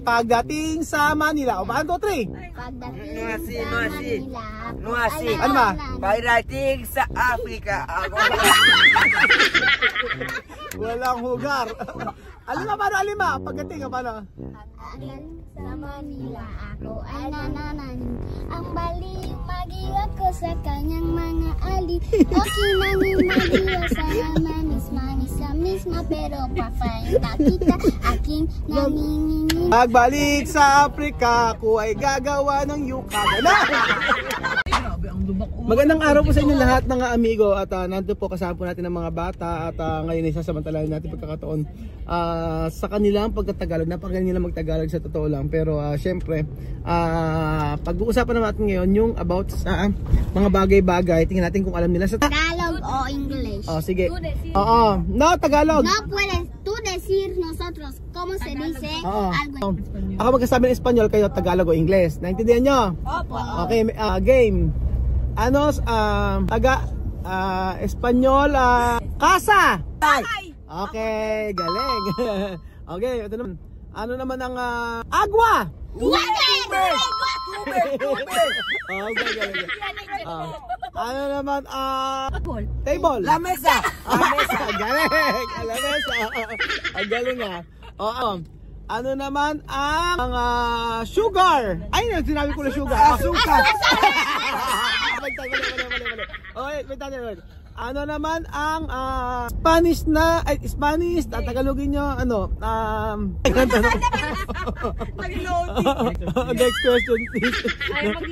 Pagdating sa Manila. O, 1, 2, 3. Pagdating sa Manila. Nuasi. Ano ba? Pagdating sa Africa. Walang hugar. Alima, paano alima? Pagdating ka paano? Sa Manila ako ay nanananim. Ang baliw magiwa ko sa kanyang mga alip. Okay nanging magiwa sa manis sa misma pero papainta kita aking naninginin. Pagbalik sa Africa, ako ay gagawa ng yuka. Magandang araw po sa inyo lahat mga amigo at nandito po kasama po natin ang mga bata at ngayon ay sasamantalahin natin pagkakataon sa kanilang pagtatagalog. Napakagaling nila magtagalog sa totoo lang, pero syempre pag-uusapan natin ngayon yung about sa mga bagay-bagay. Tingnan natin kung alam nila sa Tagalog o English. Oh, sige. Oo. No, Tagalog. No puedes tú decir nosotros cómo se dice algo. Ako magkasabi ng Espanyol, kayo Tagalog o English. Naintindihan nyo? Opo. Okay, game. Ano, Espanyol, casa. Okay, galing. Okay, ito naman. Ano naman ang agua? Water! Okay, galing. Ano naman table? La mesa. Galing. La mesa. Ang galing Oo. Ano naman ang sugar? Ay, sinabi ko na sugar. Sugar. Mali. Okay, wait. Ano naman ang Spanish, tagalogin nyo, next question please.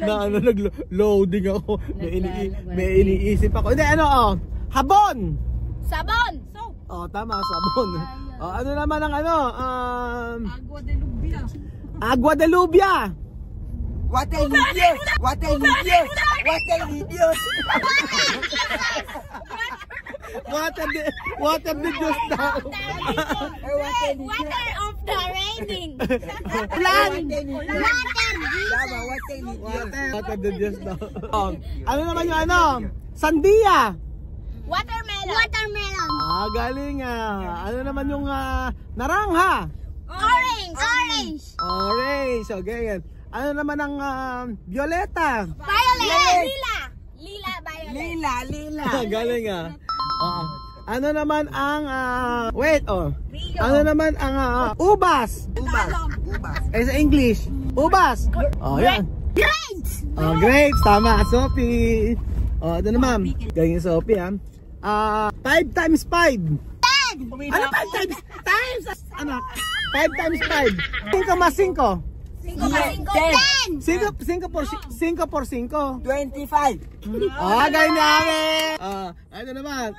Nag-loading ako. May iniisip ako. Hindi, habon. Sabon. Oh, tama, sabon. Oh, ano naman ang Agua de Lubia. Water Lidios. Water Lidios. Water Lidios. Water de Dios daw. Water of the raining. Plan. Water de Dios daw. Ano naman yung sandia. Watermelon. Galing Ano naman yung naranja? Orange. Okay, yan. Ano naman ang violeta? Violet. Lila. Lila. Galing Ano naman ang Ano naman ang ubas? Sa English, ubas. Yan. Grapes. Grapes, tama, Sophie. Ito naman. Galing Sophie 5 times 5. 10. Ano 5 times? 5 times 5. 5 mas 5. 5 5 por 5. 25. Galing namin. Ano naman?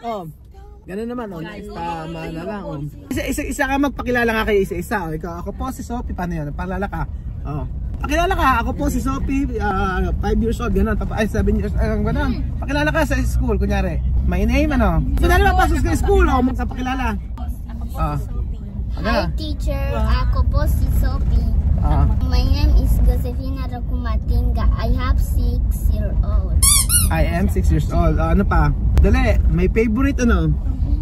Ganun naman. Tama na lang. Isa ka magpakilala nga kayo isa-isa. Ako po si Sophie. Paano yun? Pakilala ka. Pakilala ka. Ako po si Sophie. 5 years old. Ganun. 7 years old. Ganun. Pakilala ka sa school. Kunyari. My name So dali mapasok sa school. Pakilala. Hi teacher. Ako po si Sophie. My name is Josefina Rocumatinga. I have 6 years old. I am 6 years old. Ano pa? Dali. My favorite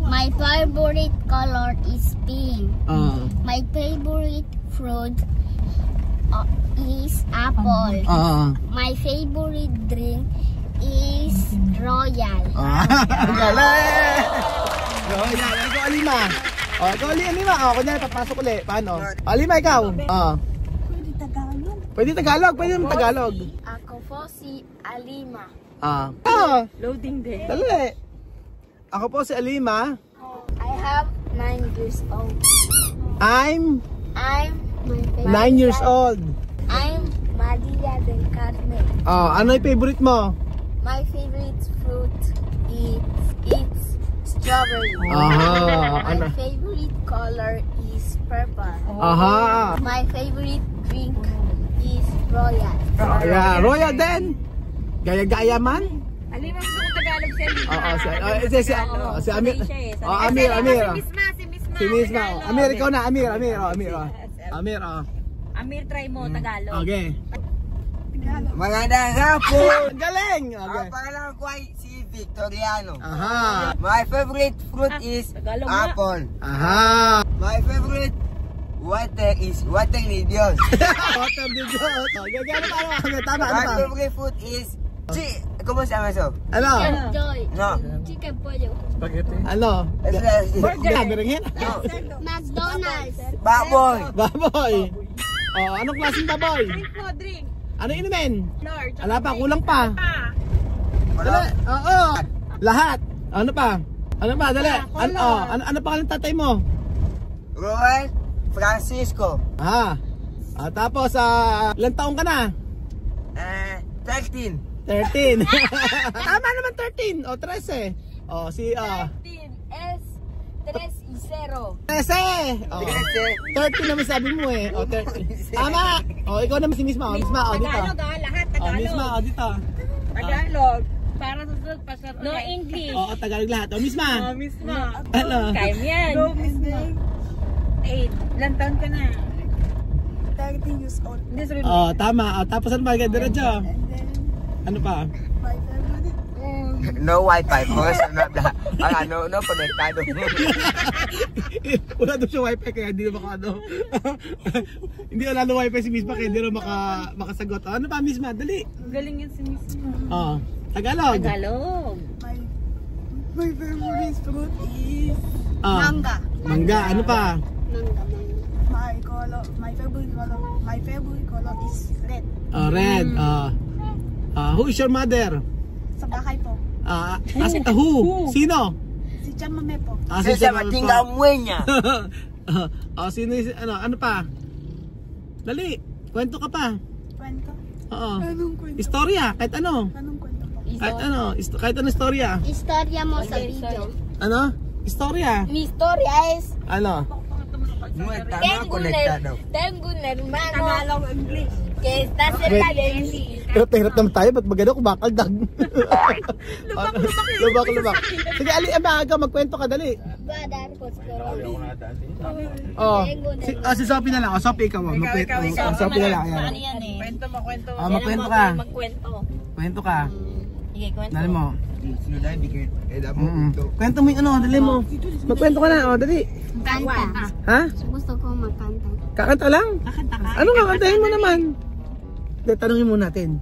My favorite color is pink. My favorite fruit is apple. My favorite drink is Royal. Galing! Royal. Ikaw, Alima. Ikaw, Alima. Kunyari, papasok ulit. Paano? Alima, ikaw. Pwede Tagalog. Ako po si Alima. Loading din. Dali. Ako po si Alima. I have 9 years old. I'm 9 9 years old. I'm Maria del Carmen. Ano yung favorite mo? My favorite fruit is strawberry. My favorite color is purple. My favorite drink is Royal. Royal din. Gaya-gaya man. Alima, gusto ko Tagalog siya. Si Amir. Amir. Si Misma. Amir, ikaw na. Amir. Amir, try mo Tagalog. Okay. Magandang hapon. Ang galing. Ang pangalan ko ay si Victoriano. Aha. My favorite fruit is Tagalog na. apple. Aha. My favorite Water ni Diyos. Water ni Diyos. Gagano pa ano? Tama, ano My pa? favorite food is ¿Cómo se llama eso? Ano? Joy. No. Chicken pollo. Ano? Berenjena? No. McDonald's. Baboy. Baboy. Oh, anong klaseng baboy? Drink. Ano inumin? Lord. Ala pa, kulang pa. Dali. Oo. Lahat. Ano pa? Ano pa? Dali. Ano pa kalang tatay mo? Roel Francisco. Tapos, ilang taong ka na? 13. 13. Tama naman 13. O, 13. O, si, 3-0. 13. O, 13 naman sabi mo eh. O, 13. Tama. O, ikaw naman si Misma. O, Misma, o, dito. Tagalog lahat O, Misma, o, dito. Tagalog. Para susunod pa sa no English. O, Tagalog lahat. O, Misma. Misma. Ano? Kaya yan. Go, Misma. 8. Ilan taon ka na? 13 years old. Hindi sabi mo. O, tama. O, tapos ano ba? Diretso. Ano pa? My favorite. No wifi po. No konektado. Wala doon siya wifi kaya hindi na hindi wala na wifi si Misma kaya hindi na makasagot. Ano pa Misma? Dali. Galing yan si Misma. Tagalog. Tagalog. My favorite fruit is Mangga. Mangga. Ano pa? my favorite color is red. Red. Who is your mother? Sa bahay po. Who? Sino? Si Chamame po. Si Sa matingga muenya. Sino ano pa? Dali. Kwento ka pa. Kwento? Oo. Anong kwento? Istorya, kahit ano. Anong kwento po? Kahit ano istorya. Istorya mo sa video. Ano? Istorya. Mi historia es Ano? No estamos conectados. tengo un hermano Tagalog, English. que está cerca de mí. Pero hirap naman tayo, ba't magano kumakaldag? Lubak. Sige, maaga, magkwento ka, dali. Va a dar coscoroli. Si Sophie na lang. Sophie, ikaw. Sophie na lang. Ano yan eh? Kwento mo. Magkwento ka. Magkwento. Kwento ka. Sige, kwento. Dali mo. Kwento mo yung ano, dali mo. Magkwento ka na, dali. Canta. Ha? Gusto ko makanta. Kakanta lang? Ano nga, kantahin mo naman? Tanungin mo natin.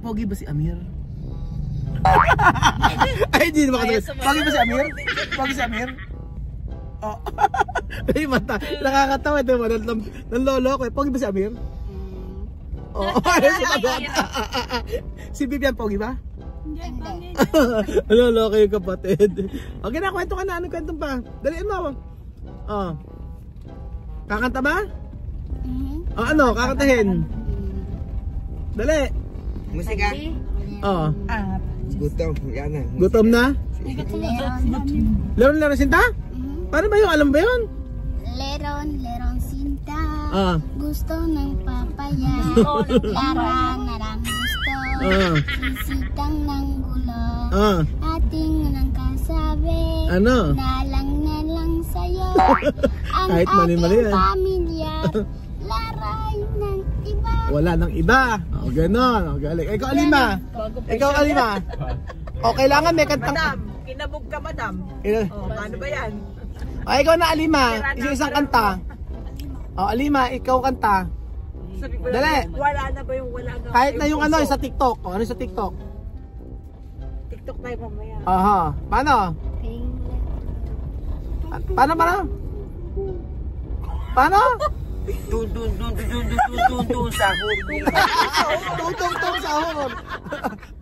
Pogi ba si Amir? Ay, hindi naman kasi. Pogi ba si Amir? Pogi si Amir? Ay, mata. Nakakatawa ito. Nanlolo ko. Pogi ba si Amir? Si Vivian, pogi ba? Hindi. Lolo kayo kapatid. Okay na, kwento ka na. Anong kwento pa? Daliin mo. Kakanta ba? Ano? Kakantahin? Dali. Musika. Gutom na? Leron sinta? Paano ba yung? Alam ba yun? Leron sinta. Gusto ng papaya. Larang gusto. Sisitang ng gulo. Ating nang kasabi. Ano? Nalang sa'yo. Ang Kahit mali-mali ating yan. pamilya. Laray ng iba. Wala nang iba. Ganon. Galing. Ikaw, Alima. Kailangan may kantang... Madam, kinabog ka, madam. Paano ba yan? Ikaw na, Alima. Isang kanta. Alima, ikaw kanta. Sabi ko Dali. Wala na ba yung wala na? Kahit na yung ano, sa TikTok. Ano sa TikTok? TikTok tayo mamaya. Paano? Paano? Tun sahur. Tutong sahur.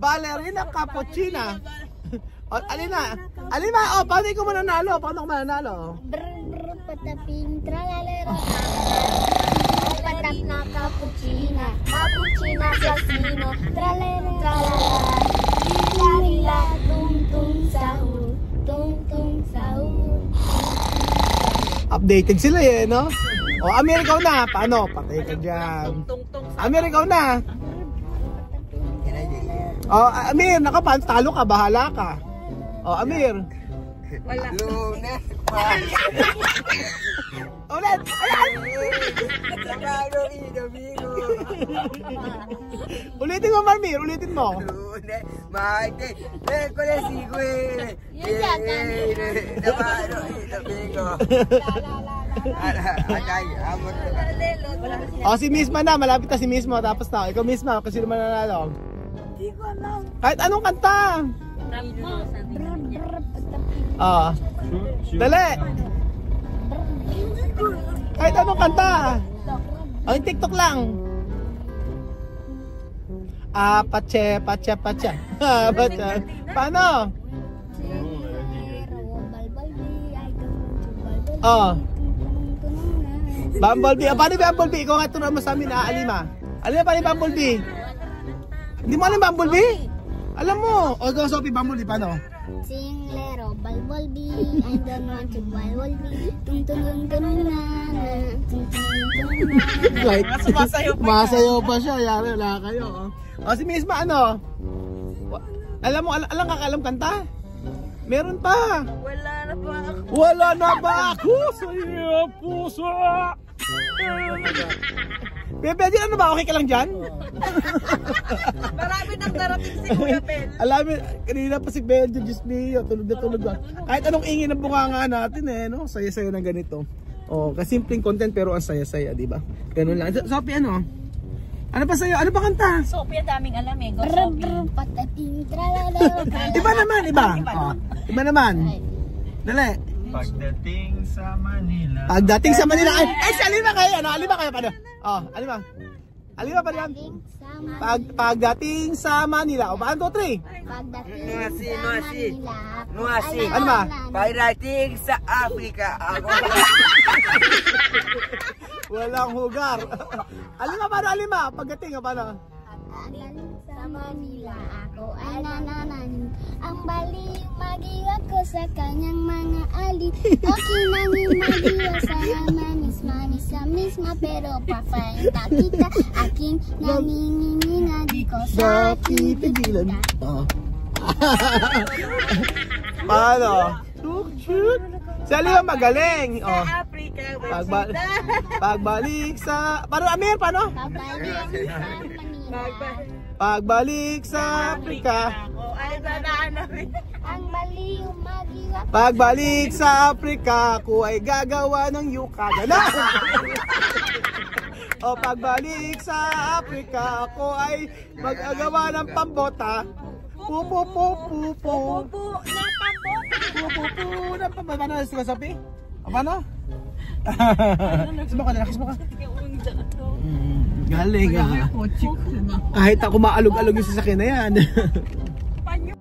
Ballerina cappuccina. Alima, paano ikaw mananalo? Paano ka mananalo? Brr, pataping, tralalero. Patap na cappuccina. Cappuccina sa sino. Tralalero, tralala. Rila, tung sahur. Tung sahur. Updated sila no? Amir, ikaw na. Paano? Patay ka dyan. Amir, ikaw na. Amir, talo ka, bahala ka. Amir. Wala. Lunes. Ulit! Sabado y domingo. Ulitin mo, Marmir. Ulitin mo. Lunes, martes, miércoles y jueves. Yun yan, Sabado y domingo. La la la. Agay, amot na. O, si Misma na. Malapit na si Misma. Tapos na. Ikaw Misma, kasi naman nanalo. Hindi ko alam. Kahit anong kanta. Oo. Dali. Kahit anong kanta. O, yung TikTok lang. Pache. Pache. Paano? Oh. Bumblebee. Paano yung Bumblebee? Ikaw nga turuan mo sa amin, Alima. Alima, paano yung Bumblebee? Hindi mo alam Bumblebee? Alam mo. O, ikaw, Sophie, Bumblebee, paano? Sing little bumblebee, I don't want to bumblebee. Tung tung tung tung na na, tung tung tung na. Like, Sumasayaw pa. Masayaw pa siya. Yari, wala kayo. O, si Misma, ano? Alam mo, alam kanta? Meron pa. Wala na po ako. Wala na ba ako sa iyo, puso? Bebe, ano ba? Okay ka lang dyan? Marami nang darating si Kuya Ben. Alam mo, kanina pa si Benjo, Diyos niyo, tulog na tulog ba? Kahit anong ingin ng bunganga natin no? Saya-saya ng ganito. Oh, kasimpleng content pero ang saya-saya, di ba? Ganun lang. Sophie, ano? Ano pa sa'yo? Ano pa kanta? Sophie, ang daming alam eh. Go Brr, Sophie. brr, patating, tralala. Iba naman, iba. Oh, iba naman. Dali. Pagdating sa Manila. Pagdating sa Manila. Ay, si Alima kayo. Ano? Alima kayo, paano? Oh, Alima. Alima pa yan. Pagdating sa Manila. O, 1, 2, 3. Pagdating Nuasi, sa nuasi. Manila. Nuasi. Ano ba? Pagdating sa Africa. Ako. Walang hugar. Alima, paano Alima? Pagdating, paano? Pagdating sa Manila, ako ay nanananim. Ang baliw magiwa ko sa kanyang mga alip. Okay nanging magiwa sa mamis sa misma. Pero papainta kita, aking naninginin na di ko sa Pipigilan. Oh. Paano? Shoot. Si Alima magaling. Oh. Africa, Pagbalik sa... Paano, Amir? Paano? Pabalik sa Manila. Pagbalik sa Afrika. Ako ay nananamin. Ang baliw magiwa ko. Pagbalik sa Afrika, ako ay gagawa ng yuka. Gano'n! O pagbalik sa Afrika, ako ay magagawa ng pambota. Pupupupupu. Pupo na pambot. Pupupu na pambota. Paano si Sophie? O paano? Kismo ka. Galing kahit ako maalog-alog yung sasakyan na yan. Thank you.